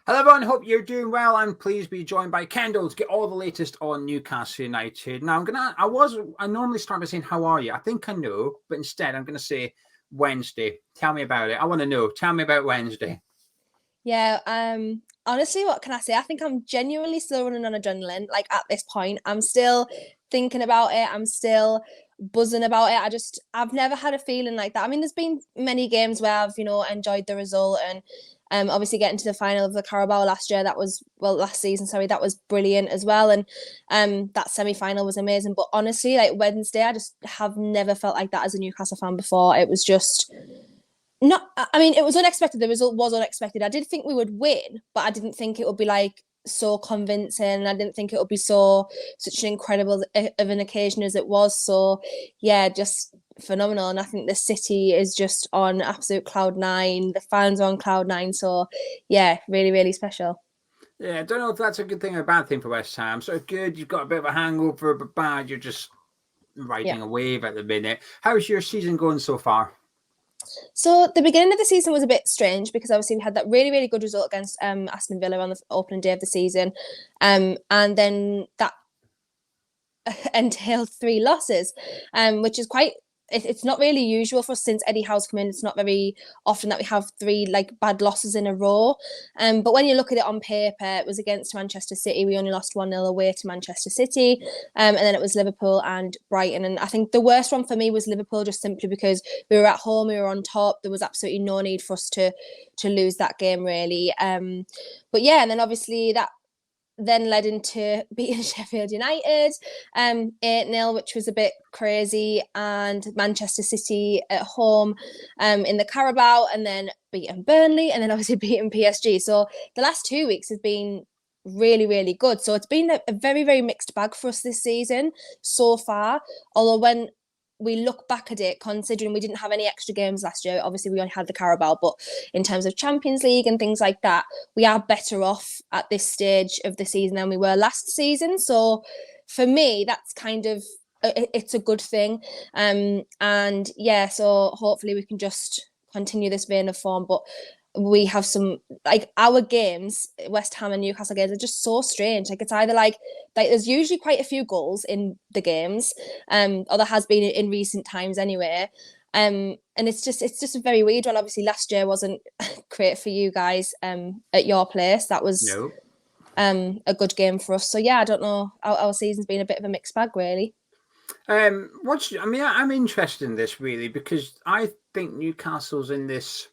Hello everyone, hope you're doing well. I'm pleased to be joined by Kendall to get all the latest on Newcastle United. Now I normally start by saying how are you? I think I know, but instead I'm gonna say Wednesday. Tell me about it. I want to know. Tell me about Wednesday. Yeah, honestly, what can I say? I think I'm genuinely still running on adrenaline. Like at this point, I'm still thinking about it. I'm still buzzing about it. I've never had a feeling like that. I mean, there's been many games where I've, enjoyed the result and obviously getting to the final of the Carabao last season, sorry, that was brilliant as well. And that semi-final was amazing. But honestly, like Wednesday, I just have never felt like that as a Newcastle fan before. It was just not, I mean, it was unexpected. The result was unexpected. I did think we would win, but I didn't think it would be like so convincing. I didn't think it would be such an incredible of an occasion as it was. So yeah, just phenomenal. And I think the city is just on absolute cloud nine. The fans are on cloud nine. So yeah, really, really special. Yeah, I don't know if that's a good thing or a bad thing for West Ham. So good, you've got a bit of a hangover, but bad, you're just Yeah. riding a wave at the minute. How's your season going so far? So the beginning of the season was a bit strange because obviously we had that really, really good result against Aston Villa on the opening day of the season. And then that entailed three losses, which is it's not really usual for us since Eddie Howe's come in. It's not very often that we have three like bad losses in a row. But when you look at it on paper, it was against Manchester City. We only lost 1-0 away to Manchester City. And then it was Liverpool and Brighton. And I think the worst one for me was Liverpool, just simply because we were at home, we were on top. There was absolutely no need for us to lose that game, really. But yeah, and then obviously that then led into beating Sheffield United 8-0, which was a bit crazy, and Manchester City at home in the Carabao, and then beating Burnley, and then obviously beating PSG. So the last 2 weeks have been really, really good. So it's been a very, very mixed bag for us this season so far. Although when we look back at it, considering we didn't have any extra games last year, obviously we only had the Carabao, but in terms of Champions League and things like that, we are better off at this stage of the season than we were last season. So for me, that's kind of, it's a good thing. And yeah, so hopefully we can just continue this vein of form. But we have some, like, our games, West Ham and Newcastle games, are just so strange. Like, it's either like there's usually quite a few goals in the games, or there has been in recent times anyway. And it's just a very weird one. Obviously, last year wasn't great for you guys at your place. That was No. a good game for us. So yeah, I don't know. Our season's been a bit of a mixed bag, really. I'm interested in this really because I think Newcastle's in this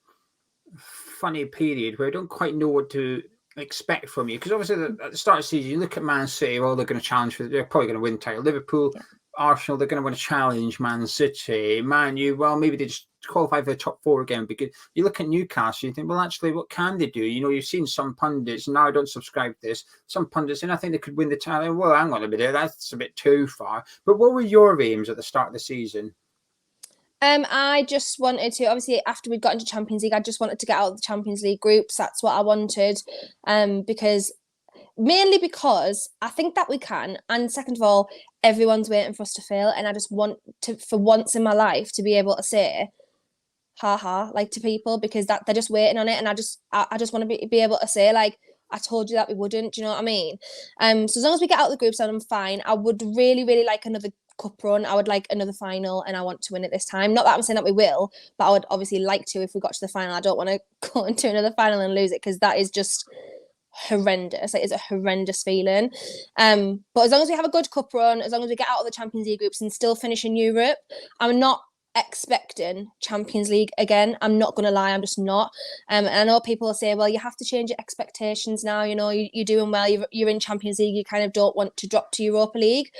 funny period where I don't quite know what to expect from you. Because obviously at the start of the season, you look at Man City, well, they're going to challenge they're probably going to win the title. Liverpool, Yeah. Arsenal, they're going to want to challenge Man City. Man U, well, maybe they just qualify for the top four again. Because you look at Newcastle, you think, well, actually, what can they do? You know, you've seen some pundits, and now I don't subscribe to this, some pundits, and I think they could win the title. Well, hang on a minute, that's a bit too far. But what were your aims at the start of the season? I just wanted to, obviously after we'd got into Champions League, I just wanted to get out of the Champions League groups. That's what I wanted. Because mainly because I think that we can, and second of all, everyone's waiting for us to fail, and I just want to, for once in my life, to be able to say haha like to people, because that they're just waiting on it, and I just want to be able to say, like, I told you that we wouldn't. Do you know what I mean? So as long as we get out of the groups, then I'm fine. I would really, really like another cup run. I would like another final, and I want to win it this time. Not that I'm saying that we will, but I would obviously like to if we got to the final. I don't want to go into another final and lose it, because that is just horrendous. Like, it's a horrendous feeling. But as long as we have a good cup run, as long as we get out of the Champions League groups and still finish in Europe, I'm not expecting Champions League again. I'm not going to lie, I'm just not. And I know people will say, well, you have to change your expectations now. You know, you're doing well, you're in Champions League, you kind of don't want to drop to Europa League.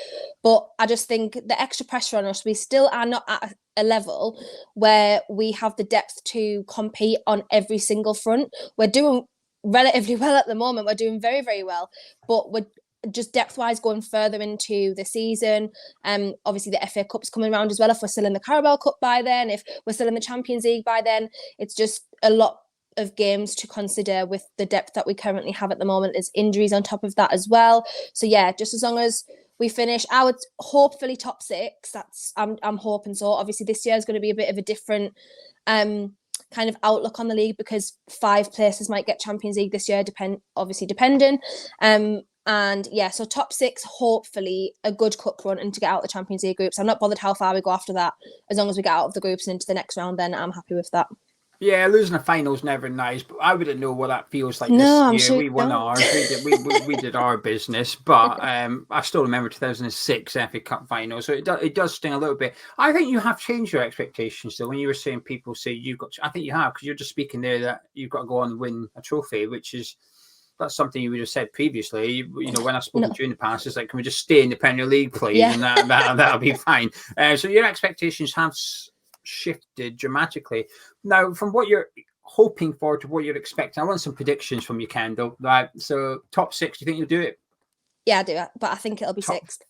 But I just think the extra pressure on us, we still are not at a level where we have the depth to compete on every single front. We're doing relatively well at the moment. We're doing very, very well, but we're just depth-wise going further into the season. Obviously the FA Cup's coming around as well. If we're still in the Carabao Cup by then, if we're still in the Champions League by then, it's just a lot of games to consider with the depth that we currently have at the moment. There's injuries on top of that as well. So yeah, just as long as we finish, I would hopefully top six. I'm hoping so. Obviously this year is going to be a bit of a different kind kind of outlook on the league, because 5 places might get Champions League this year, depending. And yeah, so top 6, hopefully a good cup run and to get out the Champions League groups. I'm not bothered how far we go after that. As long as we get out of the groups and into the next round, then I'm happy with that. Yeah, losing a final's never nice, but I wouldn't know what that feels like No, this year. sure We won ours. We did our business, but I still remember 2006 FA Cup final, so it does sting a little bit. I think you have changed your expectations, though. When you were saying people say you've got, I think you have, because you're just speaking there that you've got to go on and win a trophy, which is that's something you would have said previously. You know, when I've spoken to you in the past, it's like, can we just stay in the Premier League, please, and that'll be fine. So your expectations have shifted dramatically. Now, from what you're hoping for to what you're expecting, I want some predictions from you, Kendall. Right. So top 6, do you think you'll do it? Yeah, I do, but I think it'll be 6th.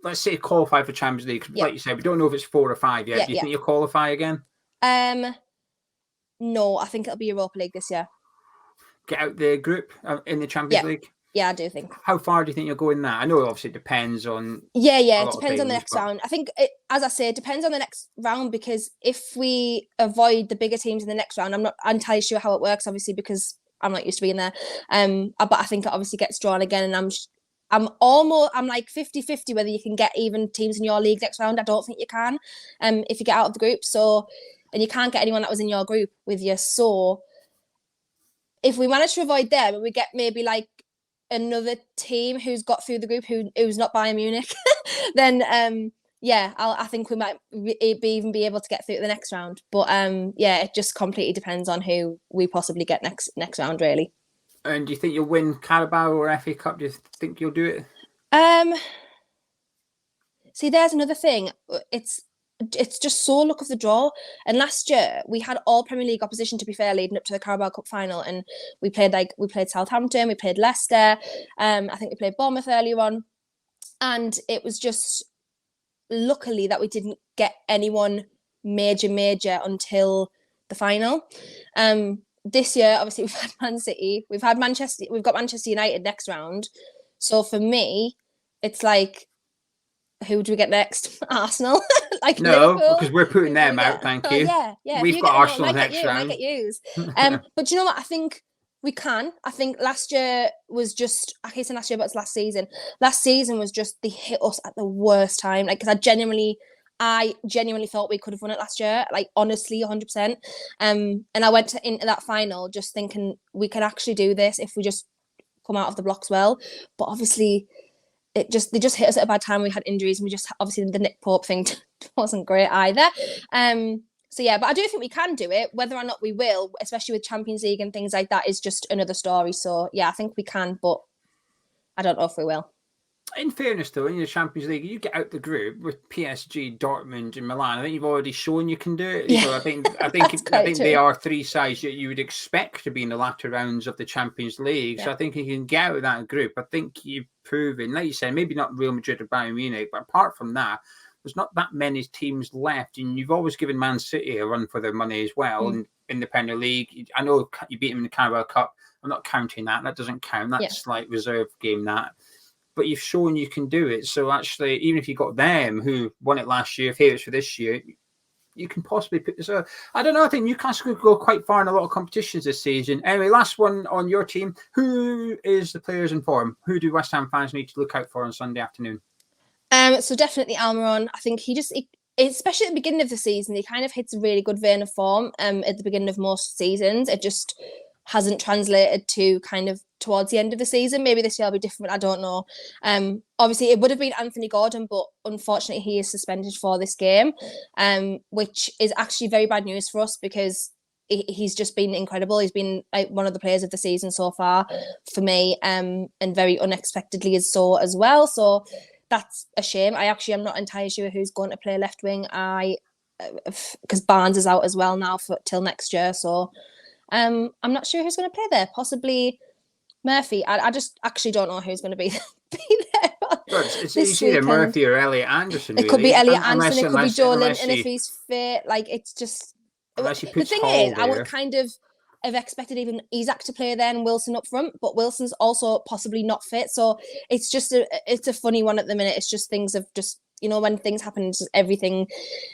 Let's say qualify for Champions League. Like you said, we don't know if it's 4 or 5 yet. Do you think you'll qualify again? No, I think it'll be Europa League this year. Get out the group in the Champions League? Yeah, I do think. How far do you think you'll go in that? I know obviously it depends on... Yeah, it depends on the next round. I think, as I say, it depends on the next round, because if we avoid the bigger teams in the next round, I'm not entirely sure how it works, obviously, because I'm not used to being there. But I think it obviously gets drawn again, and I'm like 50-50 whether you can get even teams in your league next round. I don't think you can if you get out of the group. So, and you can't get anyone that was in your group with you. So if we manage to avoid them and we get maybe like another team who's got through the group who's not Bayern Munich, then I think we might even be able to get through to the next round. But it just completely depends on who we possibly get next round, really. And do you think you'll win Carabao or FA Cup? Do you think you'll do it? See, there's another thing. It's just so luck of the draw. And last year we had all Premier League opposition, to be fair, leading up to the Carabao Cup final, and we played Southampton, we played Leicester, I think we played Bournemouth earlier on, and it was just luckily that we didn't get anyone major until the final. This year, obviously, we've had Man City, we've got Manchester United next round. So for me, it's like, who do we get next? Arsenal? Like no, Liverpool? Because we're putting them out, thank you. Yeah. We've got Arsenal next round. I get yous. But you know what? I think we can. I think last year was just, I hate saying last year, but it's last season. Last season was just, they hit us at the worst time. Like, because I genuinely thought we could have won it last year. Like, honestly, 100%. And I went into that final just thinking we can actually do this if we just come out of the blocks well. But obviously, they just hit us at a bad time. We had injuries, and we just, obviously the Nick Pope thing wasn't great either. So yeah, but I do think we can do it. Whether or not we will, especially with Champions League and things like that, is just another story. So yeah, I think we can, but I don't know if we will. In fairness, though, in the Champions League, you get out the group with PSG, Dortmund, and Milan. I think you've already shown you can do it. Yeah. So I think they are 3 sides that you would expect to be in the latter rounds of the Champions League. Yeah. So I think you can get out of that group. I think you've proven, like you said, maybe not Real Madrid or Bayern Munich, but apart from that, there's not that many teams left, and you've always given Man City a run for their money as well. And in the Premier League, I know you beat them in the Carabao Cup. I'm not counting that. That doesn't count. That's like reserve game. But you've shown you can do it. So actually, even if you got them who won it last year, favourites for this year, you can possibly put this out. I don't know. I think Newcastle could go quite far in a lot of competitions this season. Anyway, last one on your team. Who is the players in form? Who do West Ham fans need to look out for on Sunday afternoon? So definitely Almiron. I think he especially at the beginning of the season, he kind of hits a really good vein of form. At the beginning of most seasons, it just hasn't translated to kind of towards the end of the season. Maybe this year will be different. I don't know. Obviously, it would have been Anthony Gordon, but unfortunately, he is suspended for this game, which is actually very bad news for us because he's just been incredible. He's been one of the players of the season so far for me, and very unexpectedly is so as well. So that's a shame. I actually am not entirely sure who's going to play left wing. Because Barnes is out as well now till next year. So I'm not sure who's going to play there. Possibly Murphy. I just actually don't know who's going to be there. It's either Murphy or Elliot Anderson. It could be Elliot Anderson. It could be Joe Linton if he's fit. Like, it's just the thing is, I would kind of have expected even Isak to play there and Wilson up front, but Wilson's also possibly not fit. So it's just it's a funny one at the minute. It's just things have just when things happen, everything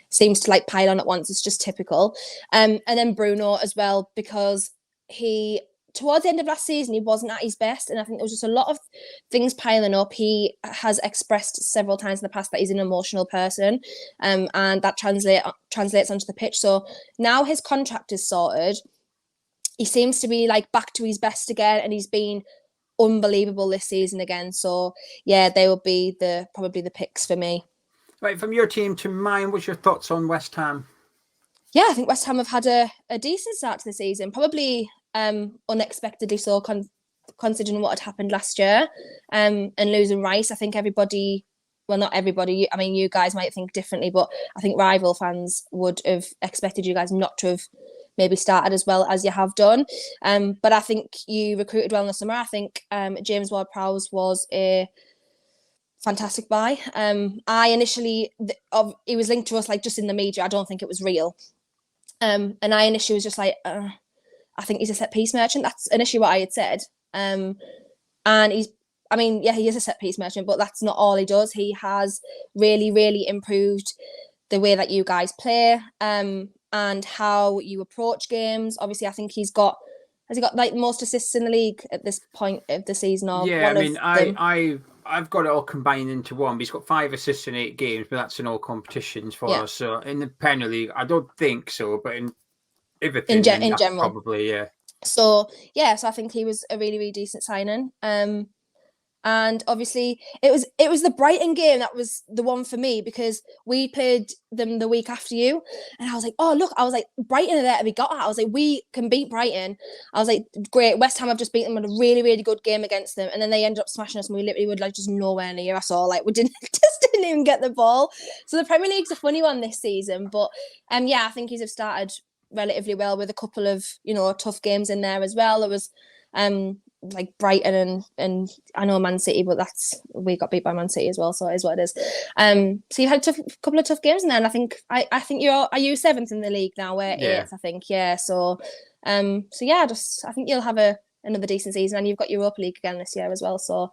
seems to like pile on at once. It's just typical. And then Bruno as well, because towards the end of last season, he wasn't at his best. And I think there was just a lot of things piling up. He has expressed several times in the past that he's an emotional person. And that translates onto the pitch. So now his contract is sorted. He seems to be like back to his best again. And he's been unbelievable this season again. So yeah, they will be probably the picks for me. Right, from your team to mine, what's your thoughts on West Ham? Yeah, I think West Ham have had a decent start to the season. Probably unexpectedly so, considering what had happened last year, and losing Rice. I think everybody, well, not everybody, I mean, you guys might think differently, but I think rival fans would have expected you guys not to have maybe started as well as you have done. But I think you recruited well in the summer. I think James Ward-Prowse was a fantastic buy. I initially, it was linked to us like just in the media. I don't think it was real. And I initially was just like, I think he's a set piece merchant. That's initially what I had said. And he is a set piece merchant, but that's not all he does. He has really, really improved the way that you guys play, and how you approach games. Obviously, I think has he got like most assists in the league at this point of the season? Or yeah, I mean, I've got it all combined into one. But he's got 5 assists in 8 games, but that's in all competitions for us. So in the Premier League, I don't think so, but in everything, in general, probably, yeah. So I think he was a really, really decent signing. And obviously it was the Brighton game that was the one for me, because we played them the week after you, and I was like, oh look, I was like, Brighton are there to be got at. I was like, we can beat Brighton. I was like, great, West Ham have just beaten them in a really, really good game against them, and then they ended up smashing us, and we literally were like just nowhere near us all. Like we didn't even get the ball. So the Premier League's a funny one this season, but I think he's have started relatively well with a couple of tough games in there as well. There was like Brighton and I know Man City, but we got beat by Man City as well, so it is what it is. So you've had a couple of tough games in there, and I think are you 7th in the league now? We're 8th, I think. Yeah. So I think you'll have another decent season, and you've got Europa League again this year as well. So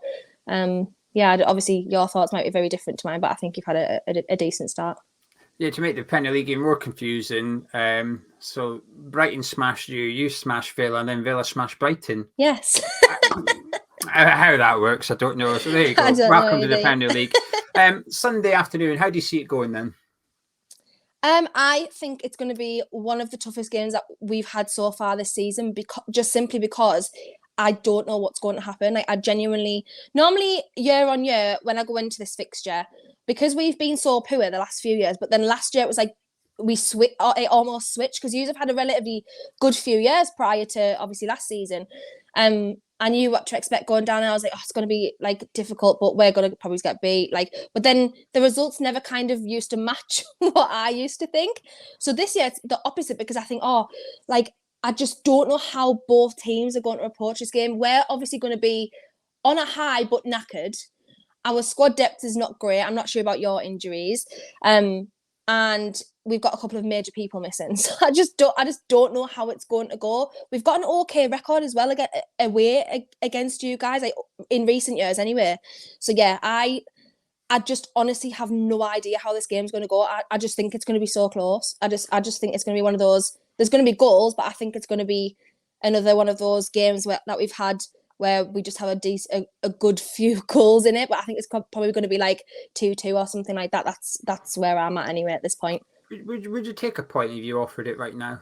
obviously your thoughts might be very different to mine, but I think you've had a decent start. Yeah, to make the Premier League even more confusing, so Brighton smashed you smashed Villa, and then Villa smashed Brighton. Yes. How that works, I don't know. So there you go. Welcome to the Premier League. Sunday afternoon, how do you see it going then? I think it's going to be one of the toughest games that we've had so far this season, just simply because I don't know what's going to happen. Like, I genuinely, normally year on year, when I go into this fixture, because we've been so poor the last few years, but then last year it was like it almost switched, because you have had a relatively good few years prior to obviously last season. I knew what to expect going down, and I was like, oh, it's going to be like difficult, but we're going to probably get beat. Like, but then the results never kind of used to match what I used to think. So this year it's the opposite, because I think, I just don't know how both teams are going to approach this game. We're obviously going to be on a high but knackered. Our squad depth is not great. I'm not sure about your injuries. And we've got a couple of major people missing. So I just don't know how it's going to go. We've got an okay record as well away against you guys, like in recent years anyway. So yeah, I just honestly have no idea how this game's going to go. I just think it's going to be so close. I just think it's going to be one of those. There's going to be goals, but I think it's going to be another one of those games that we've had where we just have a good few goals in it. But I think it's probably going to be like 2-2 or something like that. That's where I'm at anyway at this point. Would you take a point if you offered it right now?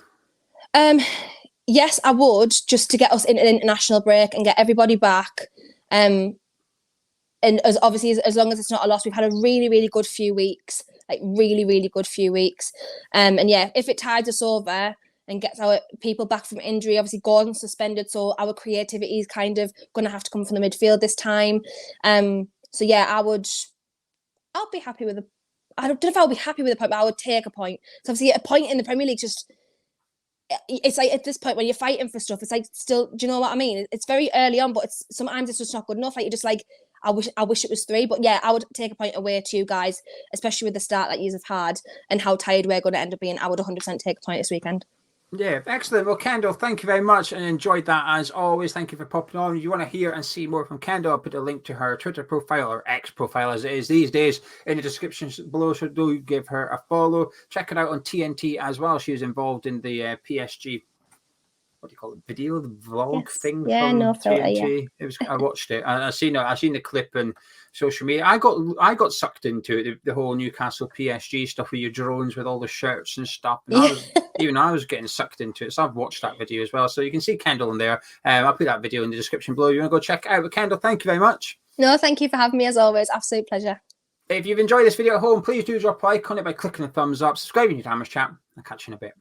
Yes, I would, just to get us into an international break and get everybody back. And as long as it's not a loss, we've had a really, really good few weeks, like really, really good few weeks. And yeah, if it tides us over and gets our people back from injury, obviously Gordon's suspended, so our creativity is kind of going to have to come from the midfield this time. So yeah, I'll be happy with I don't know if I'll be happy with a point, but I would take a point. So obviously a point in the Premier League, it's like at this point when you're fighting for stuff, it's like still, do you know what I mean? It's very early on, but sometimes it's just not good enough. Like, you're just like, I wish it was 3. But yeah, I would take a point away to you guys, especially with the start that you have had and how tired we're going to end up being. I would 100% take a point this weekend. Yeah, excellent. Well, Kendall, thank you very much and enjoyed that as always. Thank you for popping on. If you want to hear and see more from Kendall, I'll put a link to her Twitter profile, or X profile as it is these days, in the description below. So do give her a follow. Check it out on TNT as well. She was involved in the PSG, what do you call it, video, the vlog thing from no filter, TNT. yeah. It was, I watched it. I seen the clip and social media. I got sucked into it, the whole Newcastle PSG stuff with your drones with all the shirts and stuff. And I was getting sucked into it. So I've watched that video as well. So you can see Kendall in there. I'll put that video in the description below. You want to go check it out. But Kendall, thank you very much. No, thank you for having me as always. Absolute pleasure. If you've enjoyed this video at home, please do drop a like on it by clicking the thumbs up, subscribing to Hammers Chat. I'll catch you in a bit.